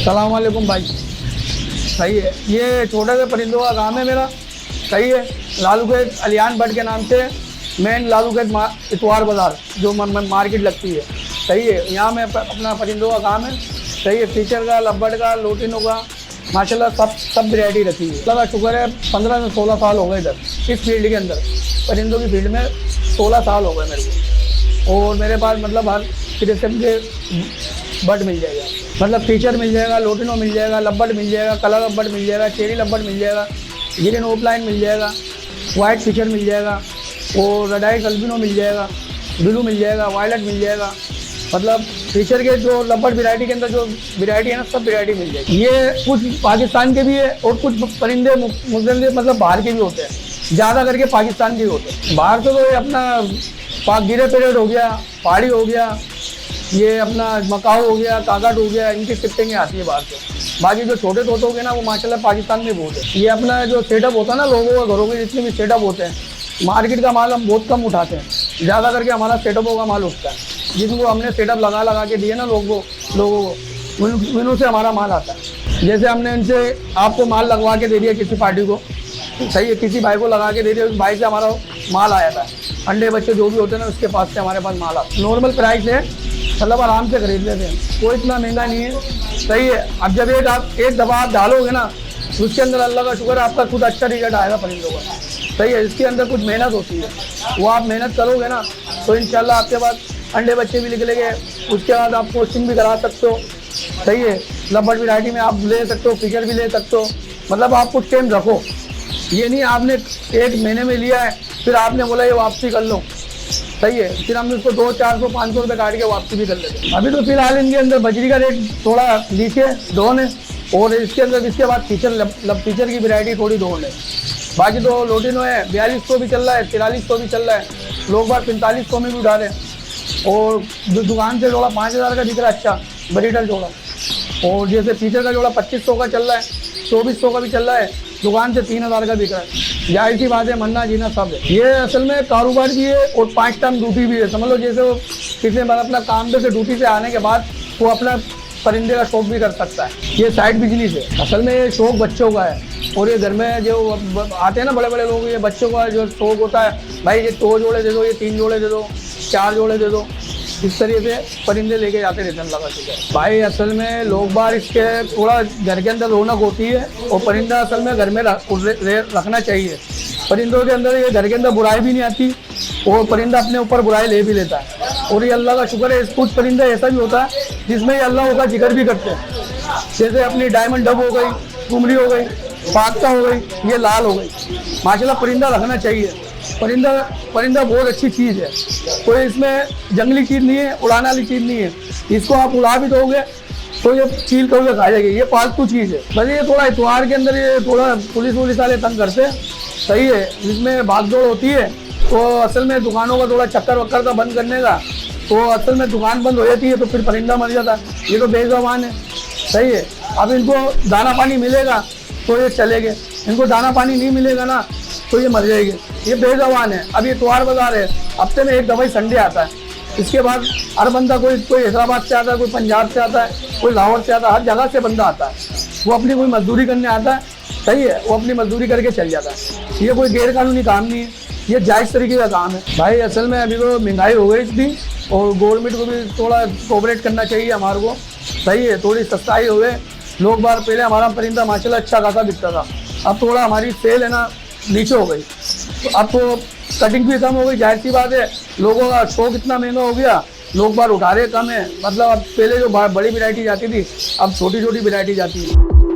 सलाम वालेकुम भाई। सही है, ये छोटे से परिंदों का काम है मेरा। सही है, लालू गेट अलियान बट के नाम से मेन लालू गेट इतवार बाज़ार जो मार्केट लगती है। सही है, यहाँ में अपना परिंदों का काम है। सही है, फीचर का, लब्बड़ का, लोटिनों का माशाल्लाह सब वैरायटी रखी है। अल्लाह का शुक्र है 15 से 16 साल हो गए इधर इस फील्ड के अंदर, परिंदों की फील्ड में 16 साल हो गए मेरे को। और मेरे पास मतलब हर किस्म के बट मिल जाएगा, मतलब फीचर मिल जाएगा, लोटिनो मिल जाएगा, लब्बड़ मिल जाएगा, कलर लब्बड़ मिल जाएगा, चेरी लब्बड़ मिल जाएगा, ग्रीन ऑफलाइन मिल जाएगा, वाइट फीचर मिल जाएगा, और रेडाइट अल्बिनो मिल जाएगा, ब्लू मिल जाएगा, वायलेट मिल जाएगा। मतलब फीचर के जो लब्बड़ वैरायटी के अंदर जो वैरायटी है ना, सब वैरायटी मिल जाएगी। ये कुछ पाकिस्तान के भी है और कुछ परिंदे मुगल मतलब बाहर के भी होते हैं, ज़्यादा करके पाकिस्तान के भी होते हैं। बाहर तो ये अपना गिरे पेरेड हो गया, पहाड़ी हो गया, ये अपना मकाऊ हो गया, कागट हो गया, इनकी शिफ्टिंग आती है बाहर से। बाकी जो छोटे तोते हो गए ना, वो माशाल्लाह पाकिस्तान में बहुत है। ये अपना जो सेटअप होता है ना, लोगों के घरों के जितने भी सेटअप होते हैं, मार्केट का माल हम बहुत कम उठाते हैं, ज़्यादा करके हमारा सेटअपों का माल उठता है। जिनको हमने सेटअप लगा के दिए ना लोगों को उन्हों से हमारा माल आता है। जैसे हमने इनसे आपको माल लगवा के दे दिया किसी पार्टी को, सही है, किसी भाई को लगा के दे दिया, उस भाई से हमारा माल आया था। अंडे बच्चे जो भी होते हैं ना, उसके पास से हमारे पास माल आता है। नॉर्मल प्राइस है, मतलब आराम से खरीद लेते हैं, कोई इतना महंगा नहीं है। सही है, अब जब एक दफ़ा आप डालोगे ना, उसके अंदर अल्लाह का शुक्र है आपका खुद अच्छा रिजल्ट आएगा परिंदों का। सही है, इसके अंदर कुछ मेहनत होती है, वो आप मेहनत करोगे ना तो इंशाल्लाह आपके पास अंडे बच्चे भी निकलेंगे। उसके बाद आप पोस्टिंग भी करा सकते हो। सही है, लब्बड़ वैरायटी में आप ले सकते हो, फीचर भी ले सकते हो। मतलब आप कुछ टाइम रखो, ये नहीं आपने 1 महीने में लिया है फिर आपने बोला ये वापसी कर लो। सही है, फिर हमने उसको 200, 400, 500 रुपये काट के वापसी भी कर लेते। अभी तो फिलहाल इनके अंदर बजरी का रेट थोड़ा नीचे डाउन है, और इसके अंदर इसके बाद फीचर की वैरायटी थोड़ी डाउन है। बाकी तो लोटिनो है 4200 भी चल रहा है, 4300 भी चल रहा है, लोग बार 4500 में भी उठा रहे हैं। और जो दुकान से जोड़ा 5000 का दिख रहा है अच्छा ब्रीडर जोड़ा, और जैसे फीचर का जोड़ा 2500 का चल रहा है, 2400 का भी चल रहा है, दुकान से 3000 का बिक रहा है। जाहिर सी बात है, मरना जीना सब है। ये असल में कारोबार भी है और 5 टाइम ड्यूटी भी है। समझ लो जैसे वो किसी बार अपना काम पे से ड्यूटी से आने के बाद वो अपना परिंदे का शौक भी कर सकता है। ये साइड बिजनेस है। असल में ये शौक बच्चों का है, और ये घर में जो आते हैं ना बड़े बड़े लोग, ये बच्चों का जो शौक होता है, भाई ये 2 जोड़े दे दो, ये 3 जोड़े दे दो, 4 जोड़े दे दो, इस तरीके से परिंदे लेके जाते रहते हैं लगा चुके हैं। भाई असल में लोग बार इसके थोड़ा घर के अंदर रौनक होती है, और परिंदा असल में घर में रखना चाहिए। परिंदों के अंदर ये घर के अंदर बुराई भी नहीं आती, और परिंदा अपने ऊपर बुराई ले भी लेता है। और ये अल्लाह का शुक्र है, कुछ परिंदा ऐसा भी होता है जिसमें ये अल्लाह का जिक्र भी करते हैं। जैसे अपनी डायमंड डब हो गई, कुमरी हो गई, पागता हो गई, ये लाल हो गई। माशाल्लाह परिंदा रखना चाहिए। परिंदा बहुत अच्छी चीज़ है, कोई इसमें जंगली चीज़ नहीं है, उड़ाने वाली चीज़ नहीं है। इसको आप उड़ा भी दोगे तो ये चील करके खा जाएगी, ये पालतू चीज़ है। बस ये थोड़ा इतवार के अंदर ये थोड़ा पुलिस वाले तंग करते हैं। सही है, इसमें भागदौड़ होती है, तो असल में दुकानों का थोड़ा चक्कर वक्कर का बंद करने का, तो असल में दुकान बंद हो जाती है, तो फिर परिंदा मर जाता है। ये तो बेज़ुबान है। सही है, अब इनको दाना पानी मिलेगा तो ये चलेंगे, इनको दाना पानी नहीं मिलेगा ना तो ये मर जाएंगे। ये बेज़ुबान है। अब ये इतवार बाज़ार है, हफ्ते में 1 दफ़ा ही संडे आता है। इसके बाद हर बंदा कोई हैदराबाद से आता है, कोई पंजाब से आता है, कोई लाहौर से आता है, हर जगह से बंदा आता है। वो अपनी कोई मजदूरी करने आता है। सही है, वो अपनी मजदूरी करके चल जाता है। ये कोई गैर कानूनी काम नहीं है, ये जायज़ तरीके का काम है। भाई असल में अभी तो महंगाई हो गई थी, और गवर्नमेंट को भी थोड़ा कोऑपरेट करना चाहिए हमारे को। सही है, थोड़ी सस्ताई हो गई। लोग बार पहले हमारा परिंदा माशाल्लाह अच्छा खासा बिकता था, अब थोड़ा हमारी सेल है ना नीचे हो गई, तो अब तो कटिंग भी कम हो गई। जाहिर सी बात है, लोगों का शौक इतना महंगा हो गया, लोग बार उठा रहे कम है। मतलब अब पहले जो बड़ी वैरायटी जाती थी, अब छोटी छोटी वैरायटी जाती है।